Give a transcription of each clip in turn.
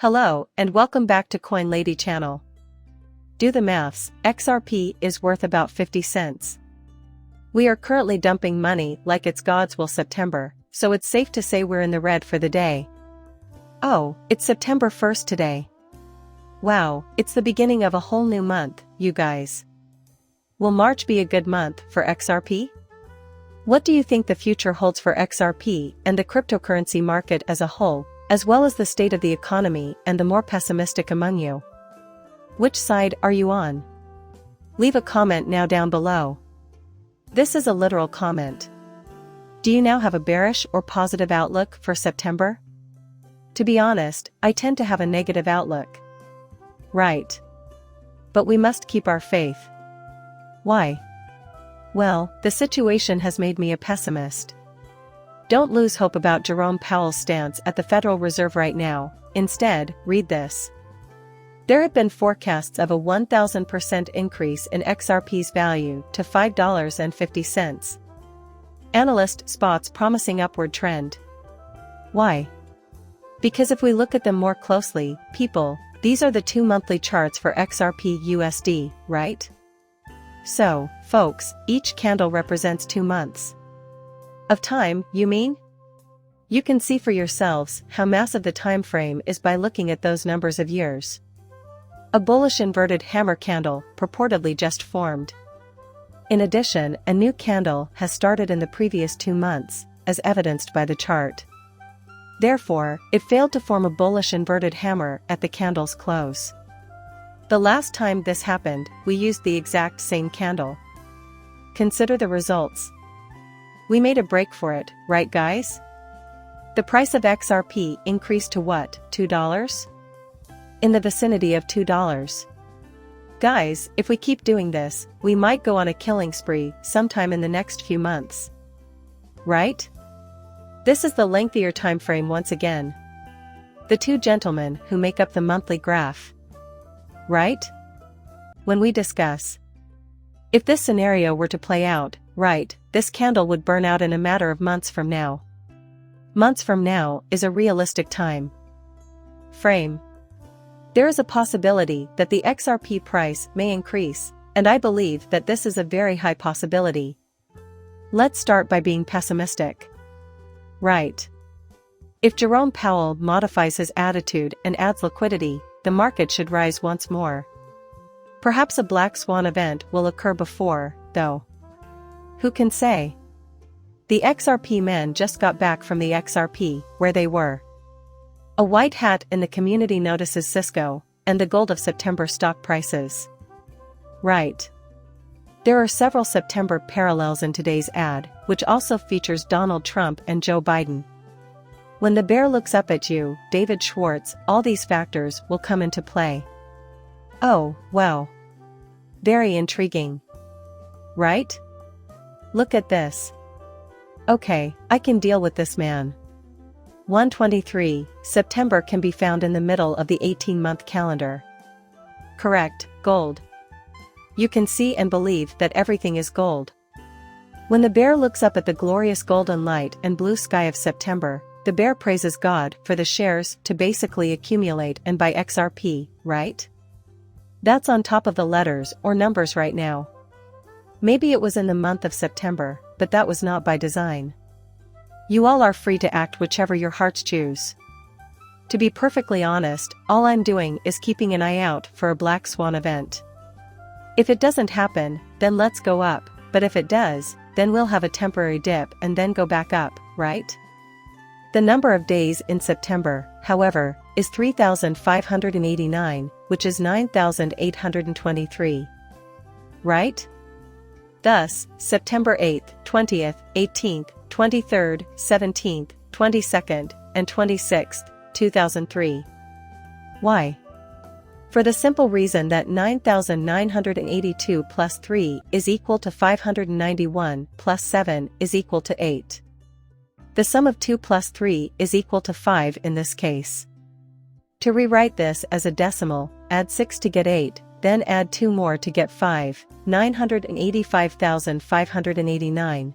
Hello, and welcome back to Coin Lady channel. Do the maths, XRP is worth about 50 cents. We are currently dumping money like it's God's will September, so it's safe to say we're in the red for the day. Oh, it's September 1st today. Wow, it's the beginning of a whole new month, you guys. Will March be a good month for XRP? What do you think the future holds for XRP and the cryptocurrency market as a whole, as well as the state of the economy and the more pessimistic among you? Which side are you on? Leave a comment now down below. This is a literal comment. Do you now have a bearish or positive outlook for September? To be honest, I tend to have a negative outlook. Right. But we must keep our faith. Why? Well, the situation has made me a pessimist. Don't lose hope about Jerome Powell's stance at the Federal Reserve right now. Instead, read this. There have been forecasts of a 1,000% increase in XRP's value to $5.50. Analyst spots promising upward trend. Why? Because if we look at them more closely, people, these are the two monthly charts for XRP USD, right? So, folks, each candle represents 2 months. Of time, you mean? You can see for yourselves how massive the time frame is by looking at those numbers of years. A bullish inverted hammer candle purportedly just formed. In addition, a new candle has started in the previous 2 months, as evidenced by the chart. Therefore, it failed to form a bullish inverted hammer at the candle's close. The last time this happened, we used the exact same candle. Consider the results. We made a break for it, right guys? The price of XRP increased to what, $2? In the vicinity of $2. Guys, if we keep doing this, we might go on a killing spree sometime in the next few months. Right? This is the lengthier time frame once again. The two gentlemen who make up the monthly graph. Right? When we discuss. If this scenario were to play out, right, this candle would burn out in a matter of months from now. Months from now is a realistic time frame. There is a possibility that the XRP price may increase, and I believe that this is a very high possibility. Let's start by being pessimistic. Right. If Jerome Powell modifies his attitude and adds liquidity, the market should rise once more. Perhaps a black swan event will occur before, though. Who can say? The XRP men just got back from the XRP, where they were. A white hat in the community notices Cisco, and the gold of September stock prices. Right. There are several September parallels in today's ad, which also features Donald Trump and Joe Biden. When the bear looks up at you, David Schwartz, all these factors will come into play. Oh, wow. Very intriguing. Right? Look at this. Okay, I can deal with this man. 123, September can be found in the middle of the 18-month calendar. Correct, gold. You can see and believe that everything is gold. When the bear looks up at the glorious golden light and blue sky of September, the bear praises God for the shares to basically accumulate and buy XRP, right? That's on top of the letters or numbers right now. Maybe it was in the month of September, but that was not by design. You all are free to act whichever your hearts choose. To be perfectly honest, all I'm doing is keeping an eye out for a black swan event. If it doesn't happen, then let's go up, but if it does, then we'll have a temporary dip and then go back up, right? The number of days in September, however, is 3,589, which is 9,823. Right? Thus, September 8th, 20th, 18th, 23rd, 17th, 22nd, and 26th, 2003. Why? For the simple reason that 9,982 plus 3 is equal to 591 plus 7 is equal to 8. The sum of 2 plus 3 is equal to 5 in this case. To rewrite this as a decimal, add 6 to get 8, then add 2 more to get 5, 985,589.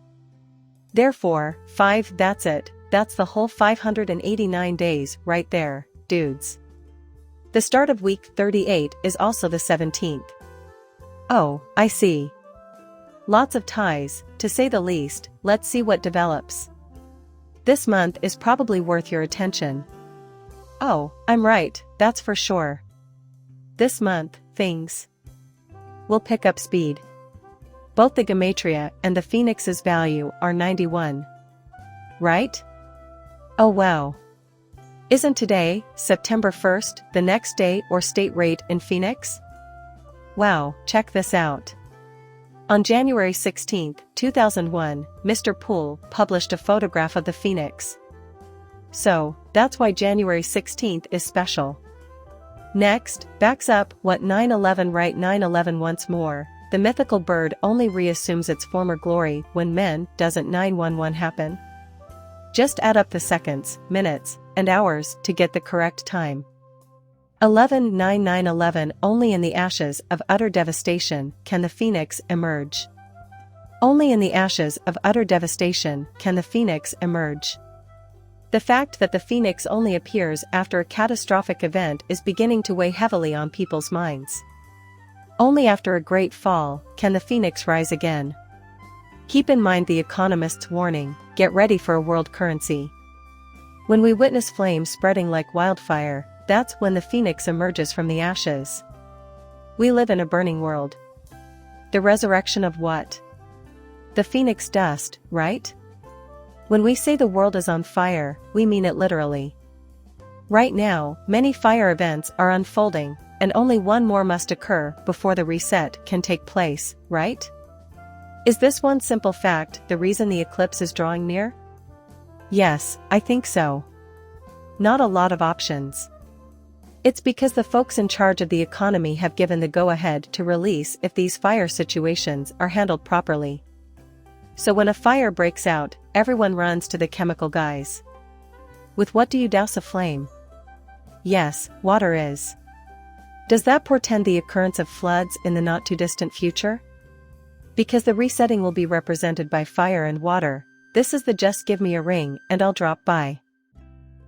Therefore, 5, that's it, that's the whole 589 days right there, dudes. The start of week 38 is also the 17th. Oh, I see. Lots of ties, to say the least. Let's see what develops. This month is probably worth your attention. Oh, I'm right, that's for sure. This month, things will pick up speed. Both the gematria and the phoenix's value are 91. Right? Oh wow. Isn't today, September 1st, the next day or state rate in Phoenix? Wow, check this out. On January 16, 2001, Mr. Poole published a photograph of the phoenix. So, that's why January 16th is special. Next, backs up what 9/11 right 9/11 once more. The mythical bird only reassumes its former glory when men doesn't 911 happen. Just add up the seconds, minutes, and hours to get the correct time. 11/9/9/11 Only in the ashes of utter devastation can the phoenix emerge. Only in the ashes of utter devastation can the phoenix emerge. The fact that the phoenix only appears after a catastrophic event is beginning to weigh heavily on people's minds. Only after a great fall can the phoenix rise again. Keep in mind the economist's warning, get ready for a world currency. When we witness flames spreading like wildfire, that's when the phoenix emerges from the ashes. We live in a burning world. The resurrection of what? The phoenix dust, right? When we say the world is on fire, we mean it literally. Right now, many fire events are unfolding, and only one more must occur before the reset can take place, right? Is this one simple fact the reason the eclipse is drawing near? Yes, I think so. Not a lot of options. It's because the folks in charge of the economy have given the go-ahead to release if these fire situations are handled properly. So when a fire breaks out, everyone runs to the chemical guys. With what do you douse a flame? Yes, water is. Does that portend the occurrence of floods in the not-too-distant future? Because the resetting will be represented by fire and water, this is the just give me a ring and I'll drop by.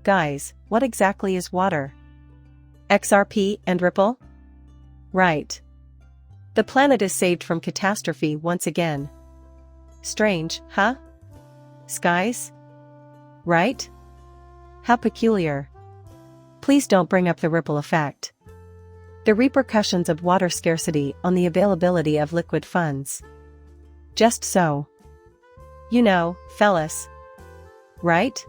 Guys, what exactly is water? XRP and Ripple? Right. The planet is saved from catastrophe once again. Strange, huh? Skies? Right? How peculiar. Please don't bring up the ripple effect. The repercussions of water scarcity on the availability of liquid funds. Just so. You know, fellas. Right?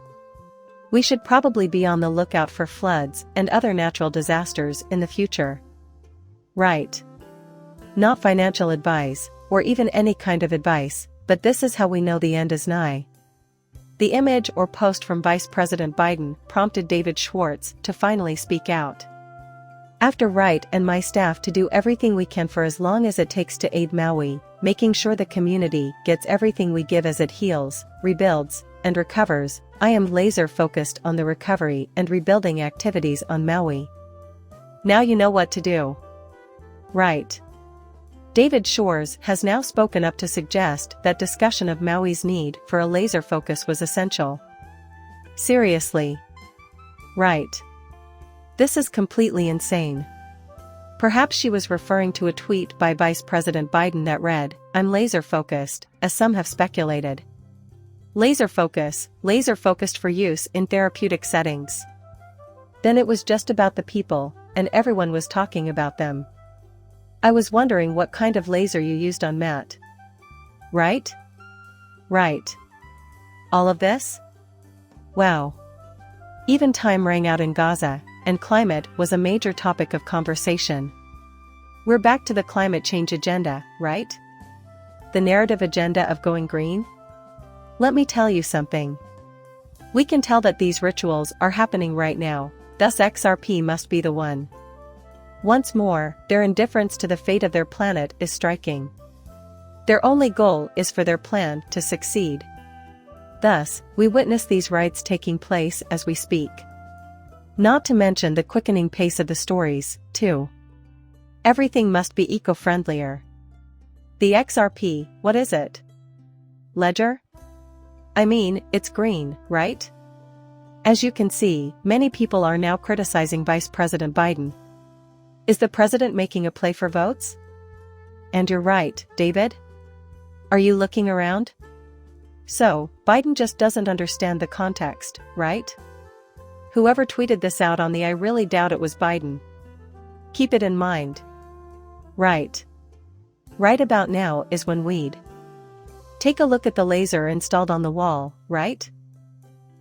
We should probably be on the lookout for floods and other natural disasters in the future. Right. Not financial advice, or even any kind of advice, but this is how we know the end is nigh. The image or post from Vice President Biden prompted David Schwartz to finally speak out. After Wright and my staff to do everything we can for as long as it takes to aid Maui, making sure the community gets everything we give as it heals, rebuilds, and recovers, I am laser focused on the recovery and rebuilding activities on Maui. Now you know what to do. Right. David Schwartz has now spoken up to suggest that discussion of Maui's need for a laser focus was essential. Seriously. Right. This is completely insane. Perhaps she was referring to a tweet by Vice President Biden that read, "I'm laser focused," as some have speculated. Laser focused for use in therapeutic settings. Then it was just about the people, and everyone was talking about them. I was wondering what kind of laser you used on Matt. Right? Right. All of this? Wow. Even time rang out in Gaza, and climate was a major topic of conversation. We're back to the climate change agenda, right? The narrative agenda of going green? Let me tell you something. We can tell that these rituals are happening right now, thus XRP must be the one. Once more, their indifference to the fate of their planet is striking. Their only goal is for their plan to succeed. Thus, we witness these rites taking place as we speak. Not to mention the quickening pace of the stories, too. Everything must be eco-friendlier. The XRP, what is it? Ledger? I mean, it's green, right? As you can see, many people are now criticizing Vice President Biden, Is the president making a play for votes? And you're right, David. Are you looking around? So, Biden just doesn't understand the context, right? Whoever tweeted this out on the I really doubt it was Biden. Keep it in mind. Right. Right about now is when we'd take a look at the laser installed on the wall, right?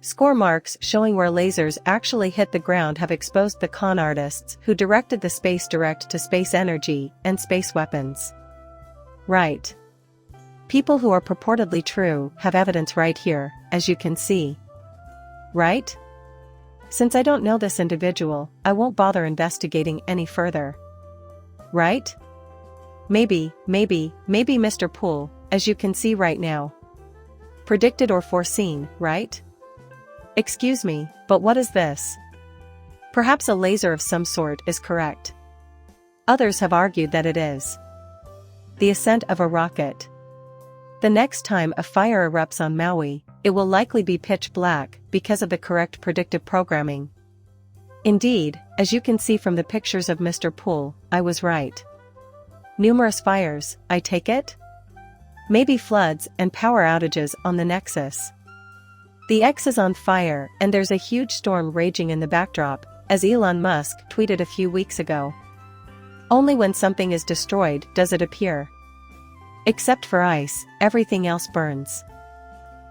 Score marks showing where lasers actually hit the ground have exposed the con artists who directed the space direct-to-space energy and space weapons. Right. People who are purportedly true have evidence right here, as you can see. Right? Since I don't know this individual, I won't bother investigating any further. Right? Maybe Mr. Poole, as you can see right now. Predicted or foreseen, right? Excuse me, but what is this? Perhaps a laser of some sort is correct. Others have argued that it is the ascent of a rocket. The next time a fire erupts on Maui, it will likely be pitch black because of the correct predictive programming. Indeed, as you can see from the pictures of Mr. Poole, I was right. Numerous fires, I take it? Maybe floods and power outages on the Nexus. The X is on fire and there's a huge storm raging in the backdrop, as Elon Musk tweeted a few weeks ago. Only when something is destroyed does it appear. Except for ice, everything else burns.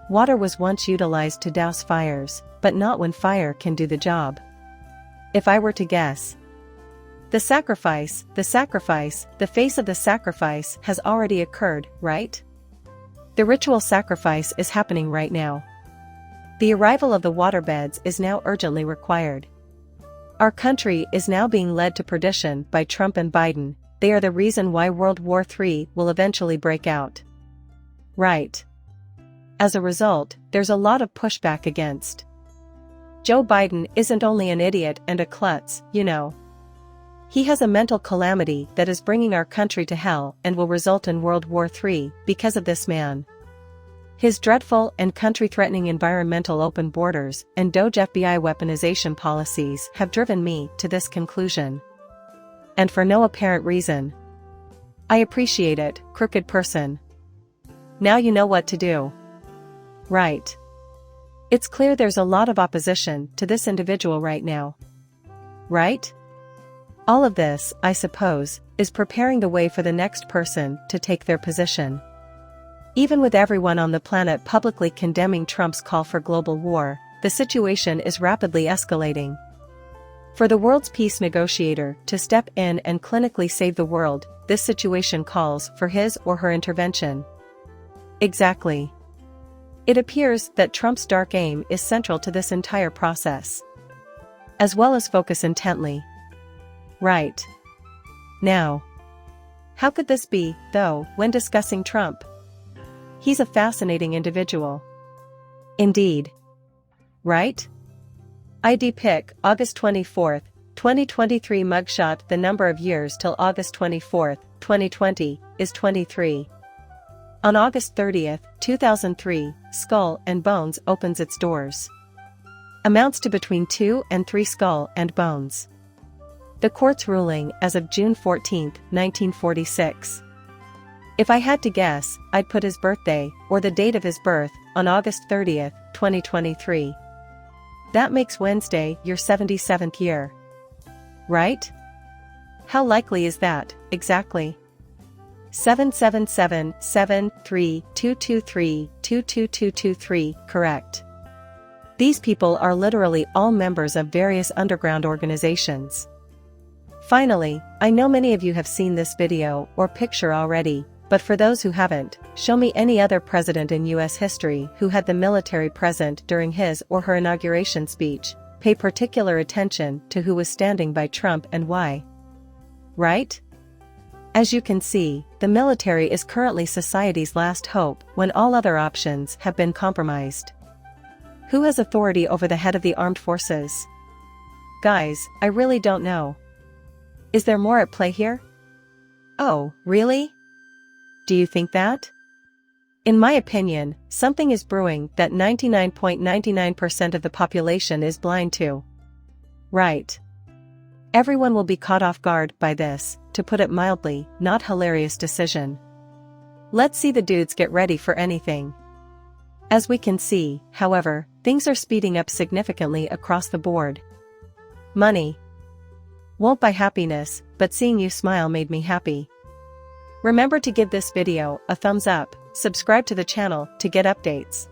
Water was once utilized to douse fires, but not when fire can do the job. If I were to guess, the face of the sacrifice has already occurred, right? The ritual sacrifice is happening right now. The arrival of the waterbeds is now urgently required. Our country is now being led to perdition by Trump and Biden. They are the reason why World War III will eventually break out. Right. As a result, there's a lot of pushback against. Joe Biden isn't only an idiot and a klutz, you know. He has a mental calamity that is bringing our country to hell and will result in World War III because of this man. His dreadful and country-threatening environmental open borders and Doge FBI weaponization policies have driven me to this conclusion. And for no apparent reason. I appreciate it, crooked person. Now you know what to do. Right. It's clear there's a lot of opposition to this individual right now. Right? All of this, I suppose, is preparing the way for the next person to take their position. Even with everyone on the planet publicly condemning Trump's call for global war, the situation is rapidly escalating. For the world's peace negotiator to step in and clinically save the world, this situation calls for his or her intervention. Exactly. It appears that Trump's dark aim is central to this entire process. As well as focus intently. Right. Now, how could this be, though, when discussing Trump? He's a fascinating individual. Indeed. Right? ID pic, August 24, 2023 mugshot. The number of years till August 24, 2020, is 23. On August 30, 2003, Skull and Bones opens its doors. Amounts to between 2 and 3 Skull and Bones. The court's ruling as of June 14, 1946. If I had to guess, I'd put his birthday, or the date of his birth, on August 30, 2023. That makes Wednesday your 77th year. Right? How likely is that, exactly? 777-73223-22223, correct. These people are literally all members of various underground organizations. Finally, I know many of you have seen this video or picture already, but for those who haven't, show me any other president in U.S. history who had the military present during his or her inauguration speech. Pay particular attention to who was standing by Trump and why. Right? As you can see, the military is currently society's last hope when all other options have been compromised. Who has authority over the head of the armed forces? Guys, I really don't know. Is there more at play here? Oh, really? Do you think that? In my opinion, something is brewing that 99.99% of the population is blind to. Right. Everyone will be caught off guard by this, to put it mildly, not hilarious decision. Let's see the dudes get ready for anything. As we can see, however, things are speeding up significantly across the board. Money won't buy happiness, but seeing you smile made me happy. Remember to give this video a thumbs up, subscribe to the channel to get updates.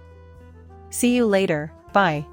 See you later, bye.